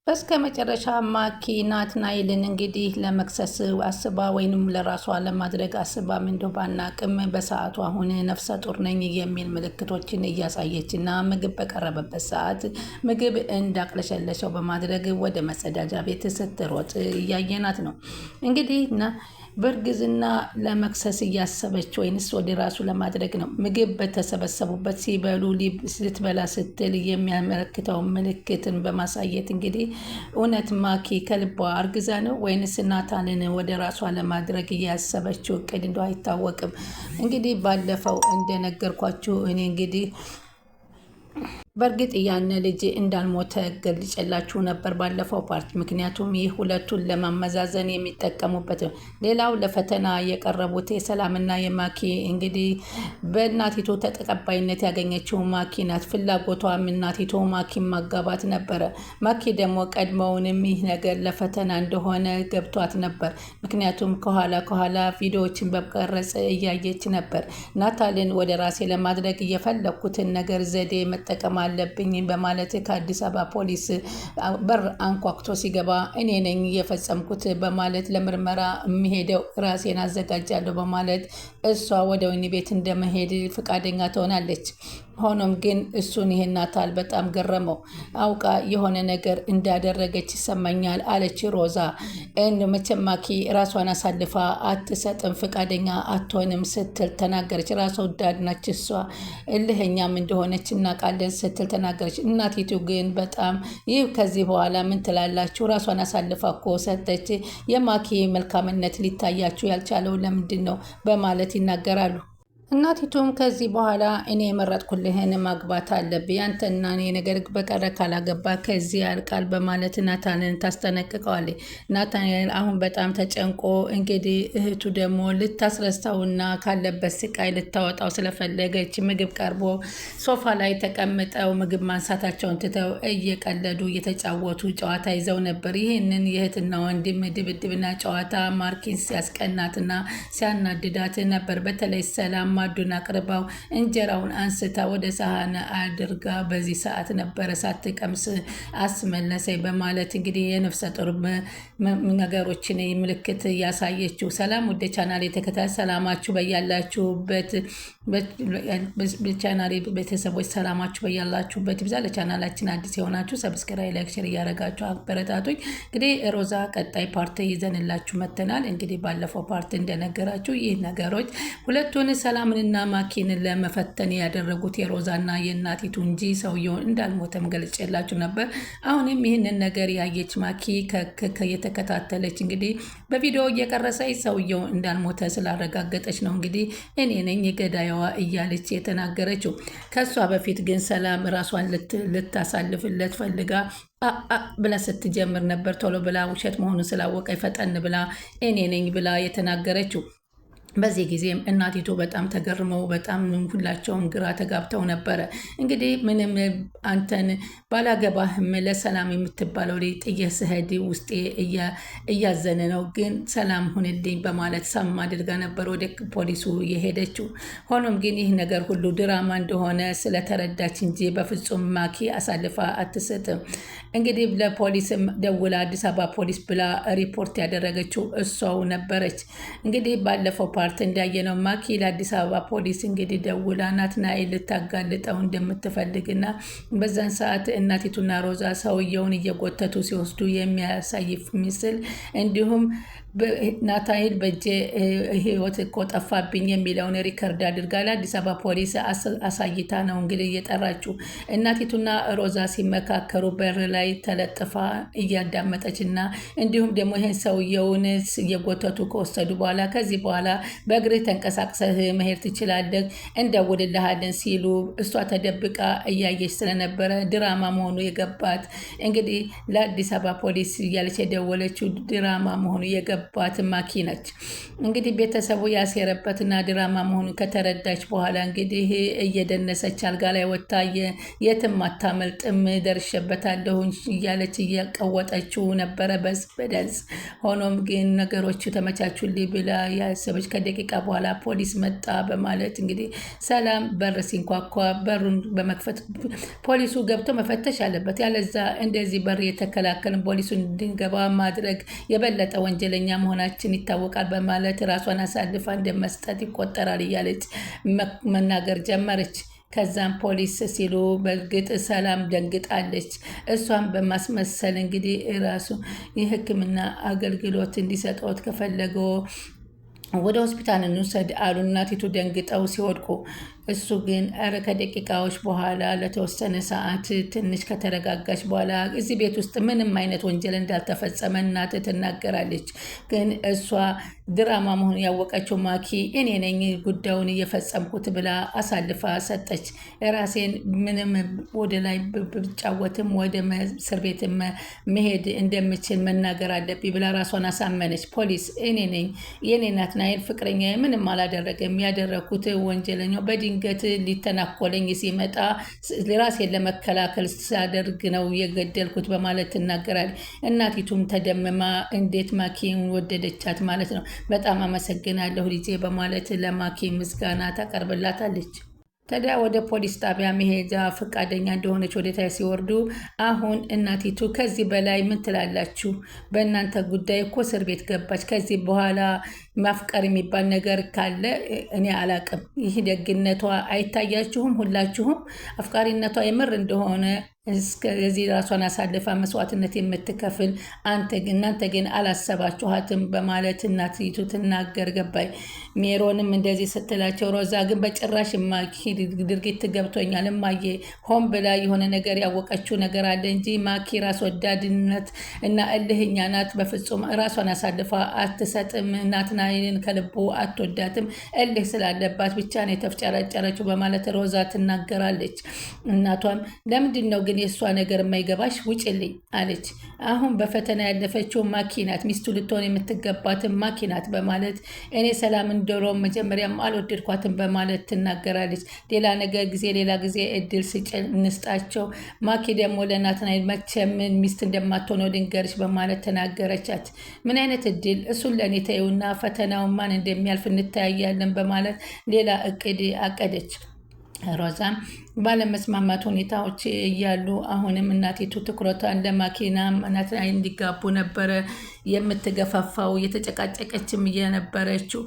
በስከ መጨረሻ ማኪ ናትናኤልን እንግዲህ ለመክሰስ አስባ ወይንም ለራሷ ለማድረግ አስባም እንደው ባናቅም በሰዓቱ አሁን ነፍሰ ጡር ነኝ የሚል ምልክቶችን እያሳየች እና ምግብ በቀረበበት ሰዓት ምግብ እንዳቅለሸለሸው በማድረግ ወደ መጸዳጃ ቤት ስትሮጥ እያየናት ነው እንግዲህ በእርግዝና ለመክሰስ እያሰበች ወይንስ ወደ ራሱ ለማድረግ ነው? ምግብ በተሰበሰቡበት ሲበሉ ልትበላ ስትል የሚያመለክተው ምልክትን በማሳየት እንግዲህ እውነት ማኪ ከልቧ አርግዛ ነው ወይንስ ናታንን ወደ ራሷ ለማድረግ እያሰበችው እቅድ እንደው አይታወቅም። እንግዲህ ባለፈው እንደነገርኳችሁ እኔ እንግዲህ በእርግጥ ያን ልጅ እንዳልሞተ ገልጬላችሁ ነበር ባለፈው ፓርት። ምክንያቱም ይህ ሁለቱን ለማመዛዘን የሚጠቀሙበት ነው። ሌላው ለፈተና የቀረቡት የሰላምና የማኪ እንግዲህ በእናቲቱ ተቀባይነት ያገኘችው ማኪ ናት። ፍላጎቷም እናቲቱ ማኪ ማጋባት ነበረ። ማኪ ደግሞ ቀድመውንም ይህ ነገር ለፈተና እንደሆነ ገብቷት ነበር። ምክንያቱም ከኋላ ቪዲዮዎችን በመቀረጽ እያየች ነበር። ናታልን ወደ ራሴ ለማድረግ እየፈለኩትን ነገር ዘዴ መጠቀም አለብኝ በማለት ከአዲስ አበባ ፖሊስ በር አንኳኩቶ ሲገባ እኔ ነኝ የፈጸምኩት በማለት ለምርመራ የሚሄደው ራሴን አዘጋጃለሁ በማለት እሷ ወደ ወህኒ ቤት እንደመሄድ ፈቃደኛ ትሆናለች። ሆኖም ግን እሱን ይሄን ናታል በጣም ገረመው። አውቃ የሆነ ነገር እንዳደረገች ይሰማኛል አለች ሮዛ። መቼም ማኪ ራሷን አሳልፋ አትሰጥም፣ ፈቃደኛ አትሆንም ስትል ተናገረች። ራሷ ወዳድ ናች እሷ፣ እልህኛም እንደሆነች እናውቃለን ስትል ተናገረች። እናቲቱ ግን በጣም ይህ ከዚህ በኋላ ምን ትላላችሁ? ራሷን አሳልፋ እኮ ሰጠች። የማኪ መልካምነት ሊታያችሁ ያልቻለው ለምንድን ነው? በማለት ይናገራሉ። እናቲቱም ከዚህ በኋላ እኔ የመረጥኩልህን ማግባት አለብህ፣ ያንተና እኔ ነገር በቀረ ካላገባ ከዚህ ያልቃል በማለት ናታንን ታስጠነቅቀዋለች። ናታን አሁን በጣም ተጨንቆ እንግዲህ እህቱ ደግሞ ልታስረሳውና ካለበት ስቃይ ልታወጣው ስለፈለገች ምግብ ቀርቦ ሶፋ ላይ ተቀምጠው ምግብ ማንሳታቸውን ትተው እየቀለዱ እየተጫወቱ ጨዋታ ይዘው ነበር። ይህንን የእህትና ወንድም ድብድብና ጨዋታ ማርኪን ሲያስቀናትና ሲያናድዳት ነበር። በተለይ ሰላም ማዱን አቅርባው እንጀራውን አንስታ ወደ ሳህን አድርጋ በዚህ ሰዓት ነበረ ሳትቀምስ አስመለሰኝ በማለት እንግዲህ የነፍሰ ጡር ነገሮችን ምልክት እያሳየችው። ሰላም ወደ ቻናል የተከታታይ ሰላማችሁ በያላችሁበት ቻናል ቤተሰቦች ሰላማችሁ በያላችሁበት ይብዛ። ለቻናላችን አዲስ የሆናችሁ ሰብስክራይብ፣ ላይክ፣ ሼር እያደረጋችሁ አበረታቱኝ። እንግዲህ ሮዛ ቀጣይ ፓርት ይዘንላችሁ መተናል። እንግዲህ ባለፈው ፓርት እንደነገራችሁ ይህ ነገሮች ሁለቱን ሰላምንና ማኪን ለመፈተን ያደረጉት የሮዛና የእናቲቱ እንጂ ሰውየውን እንዳልሞተም ገልጬላችሁ ነበር። አሁንም ይህንን ነገር ያየች ማኪ የተከታተለች እንግዲህ በቪዲዮ እየቀረሰች ሰውየው እንዳልሞተ ስላረጋገጠች ነው እንግዲህ እኔ ነኝ የገዳይዋ እያለች የተናገረችው። ከሷ በፊት ግን ሰላም ራሷን ልታሳልፍለት ፈልጋ ብላ ስትጀምር ነበር። ቶሎ ብላ ውሸት መሆኑን ስላወቀ ፈጠን ብላ እኔ ነኝ ብላ የተናገረችው። በዚህ ጊዜም እናቲቱ በጣም ተገርመው በጣም ሁላቸውም ግራ ተጋብተው ነበረ። እንግዲህ ምንም አንተን ባላገባህም ለሰላም የምትባለው ላይ ጥዬ ስሄድ ውስጤ እያዘነ ነው፣ ግን ሰላም ሁንልኝ በማለት ሳም አድርጋ ነበር ወደ ፖሊሱ የሄደችው። ሆኖም ግን ይህ ነገር ሁሉ ድራማ እንደሆነ ስለተረዳች እንጂ በፍጹም ማኪ አሳልፋ አትሰጥም። እንግዲህ ለፖሊስም ደውላ አዲስ አበባ ፖሊስ ብላ ሪፖርት ያደረገችው እሷው ነበረች። እንግዲህ ባለፈው ፓርት እንዳየነው ማኪ ለአዲስ አበባ ፖሊስ እንግዲህ ደውላ ናትናኤል ልታጋልጠው እንደምትፈልግና በዛን ሰዓት እናቲቱና ሮዛ ሰውየውን እየጎተቱ ሲወስዱ የሚያሳይ ምስል እንዲሁም ናትናኤል በእጄ ህይወት እኮ ጠፋብኝ የሚለውን ሪከርድ አድርጋ ለአዲስ አበባ ፖሊስ አሳይታ ነው እንግዲህ እየጠራችው። እናቲቱና ሮዛ ሲመካከሩ በር ላይ ተለጥፋ እያዳመጠች እና እንዲሁም ደግሞ ይህን ሰውየውን እየጎተቱ ከወሰዱ በኋላ ከዚህ በኋላ በእግር ተንቀሳቅሰህ መሄድ ትችላለህ፣ እንደውልልሃለን ሲሉ እሷ ተደብቃ እያየች ስለነበረ ድራማ መሆኑ የገባት እንግዲህ ለአዲስ አበባ ፖሊስ እያለች የደወለችው ድራማ መሆኑ የገባት የገባት ማኪ ነች። እንግዲህ ቤተሰቡ ያሴረበትና ድራማ መሆኑን ከተረዳች በኋላ እንግዲህ እየደነሰች አልጋ ላይ ወጥታ የትም አታመልጥም ደርሼበታለሁ እያለች እያቀወጠችው ነበረ በደንስ። ሆኖም ግን ነገሮቹ ተመቻቹልኝ ብላ ያሰበች ከደቂቃ በኋላ ፖሊስ መጣ በማለት እንግዲህ ሰላም በር ሲንኳኳ በሩን በመክፈት ፖሊሱ ገብቶ መፈተሽ አለበት፣ ያለዛ እንደዚህ በር የተከላከልን ፖሊሱን እንድንገባ ማድረግ የበለጠ ወንጀለኛ መሆናችን ይታወቃል በማለት ራሷን አሳልፋ እንደመስጠት ይቆጠራል እያለች መናገር ጀመረች። ከዛም ፖሊስ ሲሉ በእርግጥ ሰላም ደንግጣለች። እሷን በማስመሰል እንግዲህ ራሱ የሕክምና አገልግሎት እንዲሰጠውት ከፈለገው ወደ ሆስፒታል እንውሰድ አሉ። እናቲቱ ደንግጠው ሲወድቁ እሱ ግን ከደቂቃዎች በኋላ ለተወሰነ ሰዓት ትንሽ ከተረጋጋች በኋላ እዚህ ቤት ውስጥ ምንም አይነት ወንጀል እንዳልተፈጸመ እናት ትናገራለች። ግን እሷ ድራማ መሆኑን ያወቀችው ማኪ እኔ ነኝ ጉዳዩን እየፈጸምኩት ብላ አሳልፋ ሰጠች። ራሴን ምንም ወደ ላይ ብጫወትም ወደ እስር ቤት መሄድ እንደምችል መናገር አለብኝ ብላ ራሷን አሳመነች። ፖሊስ እኔ ነኝ፣ የኔ ናትናኤል ፍቅረኛ ምንም አላደረገም፣ ያደረኩት ወንጀለኛው በድንገት ሊተናኮለኝ ሲመጣ ራሴን ለመከላከል ሳደርግ ነው የገደልኩት በማለት ትናገራለች። እናቲቱም ተደምማ እንዴት ማኪን ወደደቻት ማለት ነው። በጣም አመሰግናለሁ ልጄ በማለት ለማኪ ምስጋና ታቀርብላታለች። ታዲያ ወደ ፖሊስ ጣቢያ መሄጃ ፈቃደኛ እንደሆነች ወደ ታች ሲወርዱ አሁን እናቲቱ ከዚህ በላይ ምን ትላላችሁ? በእናንተ ጉዳይ እኮ እስር ቤት ገባች። ከዚህ በኋላ ማፍቀር የሚባል ነገር ካለ እኔ አላቅም። ይህ ደግነቷ አይታያችሁም? ሁላችሁም አፍቃሪነቷ የምር እንደሆነ እስከዚህ ራሷን አሳልፋ መስዋዕትነት የምትከፍል እናንተ ግን አላሰባችኋትም በማለት እናቲቱ ትናገር ገባኝ። ሜሮንም እንደዚህ ስትላቸው ሮዛ ግን በጭራሽ ማኪ ድርጊት ገብቶኛል እማዬ ሆን ብላ የሆነ ነገር ያወቀችው ነገር አለ እንጂ ማኪ ራስ ወዳድነት እና እልህኛ ናት። በፍጹም ራሷን አሳልፋ አትሰጥም። ናትናኤልን ከልቡ አትወዳትም። እልህ ስላለባት ብቻ ነው የተፍጨረጨረችው በማለት ሮዛ ትናገራለች። እናቷም ለምንድን ነው ግን የእሷ ነገር የማይገባሽ? ውጭልኝ አለች። አሁን በፈተና ያለፈችው ማኪ ናት፣ ሚስቱ ልትሆን የምትገባትን ማኪ ናት በማለት እኔ ሰላምን ድሮም መጀመሪያም አልወደድኳትም በማለት ትናገራለች። ሌላ ጊዜ እድል እንስጣቸው። ማኪ ደግሞ ለናትናኤል መቼም ሚስት እንደማትሆነው ልንገርሽ በማለት ተናገረቻት። ምን አይነት እድል? እሱን ለእኔ ተይውና ፈተናውን ማን እንደሚያልፍ እንተያያለን በማለት ሌላ እቅድ አቀደች። ሮዛም ባለመስማማት ሁኔታዎች እያሉ አሁንም እናቲቱ ትኩረቷን ለማኪና ናትናኤል እንዲጋቡ ነበረ የምትገፋፋው የተጨቃጨቀችም እየነበረችው።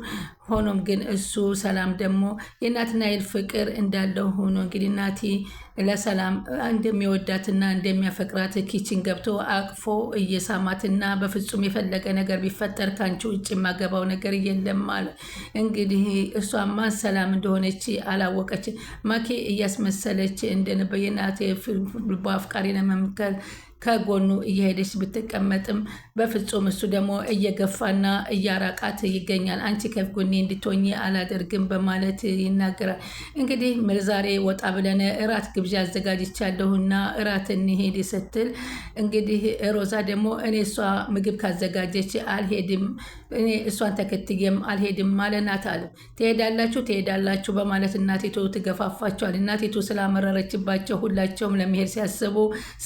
ሆኖም ግን እሱ ሰላም ደግሞ የናትናኤል ፍቅር እንዳለው ሆኖ እንግዲህ ናቲ ለሰላም እንደሚወዳትና እንደሚያፈቅራት ኪችን ገብቶ አቅፎ እየሳማትና በፍጹም የፈለገ ነገር ቢፈጠር ከአንቺ ውጭ የማገባው ነገር የለም አለ። እንግዲህ እሷ ማን ሰላም እንደሆነች አላወቀች። ማኪ እያስመሰለች እንደነበረ የናቴ በአፍቃሪ ለመምከል ከጎኑ እየሄደች ብትቀመጥም በፍጹም እሱ ደግሞ እየገፋና እያራቃት ይገኛል። አንቺ ከጎኔ እንድትሆኚ አላደርግም በማለት ይናገራል። እንግዲህ ዛሬ ወጣ ብለን እራት ግብዣ አዘጋጅቻለሁና እራት እንሄድ ስትል እንግዲህ ሮዛ ደግሞ እኔ እሷ ምግብ ካዘጋጀች አልሄድም፣ እኔ እሷን ተከትዬም አልሄድም ማለናት አለ። ትሄዳላችሁ በማለት እናቲቱ ትገፋፋቸዋል። እናቲቱ ስላመረረችባቸው ሁላቸውም ለመሄድ ሲያስቡ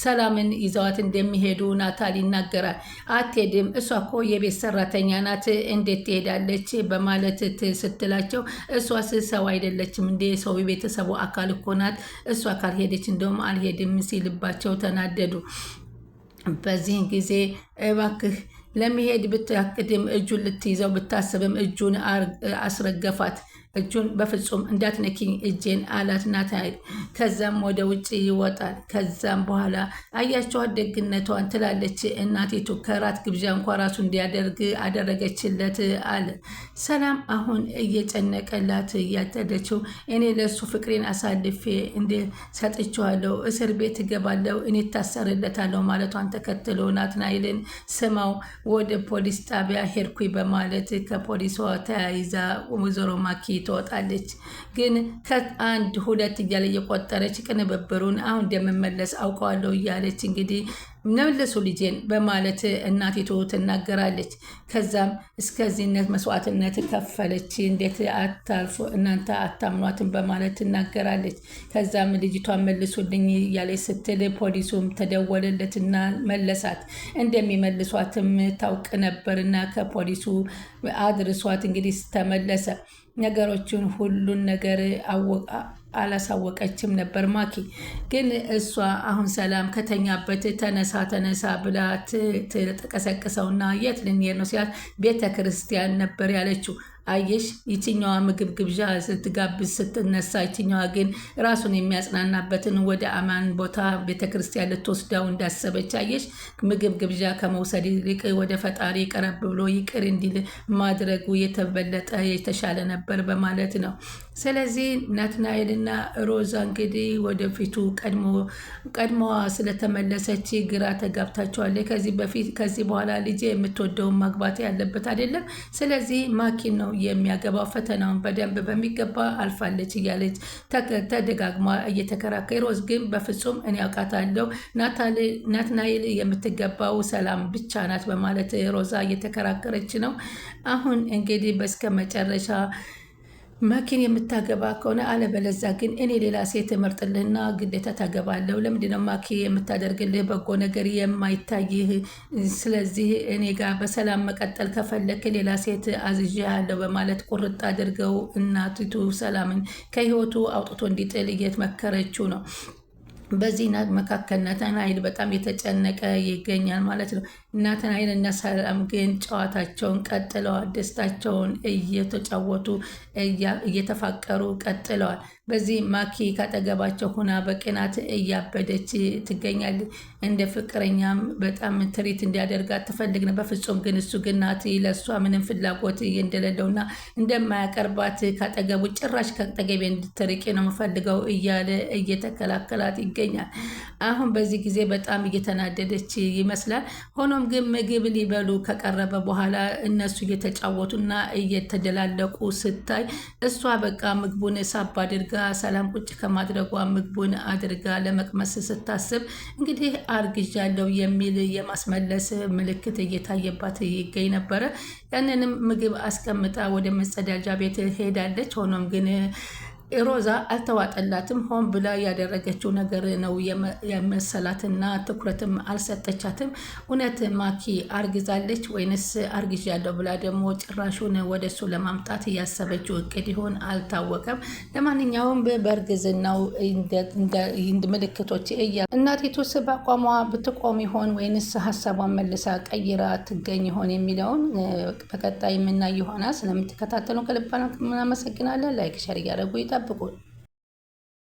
ሰላምን ይዘዋት እንደሚሄዱ ናታል ይናገራል። አትሄድም፣ እሷ እኮ የቤት ሰራተኛ ናት፣ እንዴት ትሄዳለች በማለት ስትላቸው እሷስ ሰው አይደለችም እንደ ሰው የቤተሰቡ አካል እኮ ናት፣ እሷ ካልሄደች እንደውም አልሄድም ሲልባቸው ተናደዱ። በዚህን ጊዜ እባክህ ለመሄድ ብታቅድም እጁን ልትይዘው ብታስብም እጁን አስረገፋት። እጁን በፍጹም እንዳትነኪኝ እጄን አላት ናትናኤል። ከዛም ወደ ውጭ ይወጣል። ከዛም በኋላ አያቸዋት ደግነቷን ትላለች እናቲቱ። ከራት ግብዣ እንኳ ራሱ እንዲያደርግ አደረገችለት አለ። ሰላም አሁን እየጨነቀላት እያጠደችው እኔ ለሱ ፍቅሬን አሳልፌ እንደ ሰጥቼዋለሁ፣ እስር ቤት እገባለሁ፣ እኔ ታሰርለታለሁ ማለቷን ተከትሎ ናትናኤልን ስማው ወደ ፖሊስ ጣቢያ ሄድኩኝ በማለት ከፖሊሷ ተያይዛ ወይዘሮ ማኪ ትወጣለች። ግን ከአንድ ሁለት እያለ እየቆጠረች ቅንብብሩን አሁን እንደምመለስ አውቀዋለሁ እያለች እንግዲህ መልሱ ልጄን በማለት እናቲቱ ትናገራለች። ከዛም እስከዚህነት መስዋዕትነት ከፈለች፣ እንዴት አታልፎ እናንተ አታምኗትን በማለት ትናገራለች። ከዛም ልጅቷን መልሱልኝ እያለች ስትል ፖሊሱም ተደወለለትና መለሳት። እንደሚመልሷትም ታውቅ ነበርና ከፖሊሱ አድርሷት እንግዲህ ተመለሰ። ነገሮችን ሁሉን ነገር አላሳወቀችም ነበር ማኪ። ግን እሷ አሁን ሰላም ከተኛበት ተነሳ ተነሳ ብላ ትቀሰቅሰውና የት ልንሄድ ነው ሲላት ቤተ ክርስቲያን ነበር ያለችው። አየሽ ይችኛዋ ምግብ ግብዣ ስትጋብዝ ስትነሳ፣ ይችኛዋ ግን ራሱን የሚያጽናናበትን ወደ አማን ቦታ ቤተክርስቲያን ልትወስዳው እንዳሰበች አየሽ። ምግብ ግብዣ ከመውሰድ ይልቅ ወደ ፈጣሪ ቀረብ ብሎ ይቅር እንዲል ማድረጉ የተበለጠ የተሻለ ነበር በማለት ነው። ስለዚህ ናትናኤልና ሮዛ እንግዲህ ወደፊቱ ቀድሞዋ ስለተመለሰች ግራ ተጋብታቸዋለች። ከዚህ በኋላ ልጄ የምትወደውን ማግባት ያለበት አይደለም፣ ስለዚህ ማኪን ነው የሚያገባው፣ ፈተናውን በደንብ በሚገባ አልፋለች እያለች ተደጋግማ እየተከራከረ፣ ሮዝ ግን በፍጹም እኔ አውቃታለሁ ናትናኤል የምትገባው ሰላም ብቻ ናት በማለት ሮዛ እየተከራከረች ነው። አሁን እንግዲህ በስከ መጨረሻ ማኪን የምታገባ ከሆነ አለበለዛ ግን እኔ ሌላ ሴት እመርጥልህና ግዴታ ታገባለሁ። ለምንድነው ማኪ የምታደርግልህ በጎ ነገር የማይታይህ? ስለዚህ እኔ ጋር በሰላም መቀጠል ከፈለክ ሌላ ሴት አዝዤሃለሁ በማለት ቁርጥ አድርገው እናቲቱ ሰላምን ከህይወቱ አውጥቶ እንዲጥል እየመከረችው ነው። በዚህ መካከል ናትናኤል በጣም የተጨነቀ ይገኛል ማለት ነው። ናትናኤል እና ሰላም ግን ጨዋታቸውን ቀጥለዋል። ደስታቸውን እየተጫወቱ እየተፋቀሩ ቀጥለዋል። በዚህ ማኪ ካጠገባቸው ሁና በቅናት እያበደች ትገኛለች። እንደ ፍቅረኛም በጣም ትሪት እንዲያደርጋት ትፈልግ ነው። በፍጹም ግን እሱ ግን ናቲ ለእሷ ምንም ፍላጎት እንደሌለውና እንደማያቀርባት ካጠገቡ ጭራሽ ከአጠገቤ እንድትርቂ ነው የምፈልገው እያለ እየተከላከላት ይገኛል። አሁን በዚህ ጊዜ በጣም እየተናደደች ይመስላል። ሆኖም ግን ምግብ ሊበሉ ከቀረበ በኋላ እነሱ እየተጫወቱና እየተደላለቁ ስታይ እሷ በቃ ምግቡን ሳብ አድርጋ ሰላም ቁጭ ከማድረጓ ምግቡን አድርጋ ለመቅመስ ስታስብ እንግዲህ አርግዣለሁ የሚል የማስመለስ ምልክት እየታየባት ይገኝ ነበረ። ያንንም ምግብ አስቀምጣ ወደ መጸዳጃ ቤት ሄዳለች። ሆኖም ግን ሮዛ አልተዋጠላትም። ሆን ብላ ያደረገችው ነገር ነው የመሰላትና ትኩረትም አልሰጠቻትም። እውነት ማኪ አርግዛለች ወይንስ አርግዣለሁ ብላ ደግሞ ጭራሹን ወደሱ ለማምጣት እያሰበችው እቅድ ይሆን አልታወቀም። ለማንኛውም በእርግዝናው ምልክቶች እናቲቱስ በአቋሟ ብትቆም ይሆን ወይንስ ሀሳቧን መልሳ ቀይራ ትገኝ ይሆን የሚለውን በቀጣይ የምናይ ይሆናል። ስለምትከታተሉ ከልብ እናመሰግናለን። ላይክ ሸር እያደረጉ ይጠብቁን።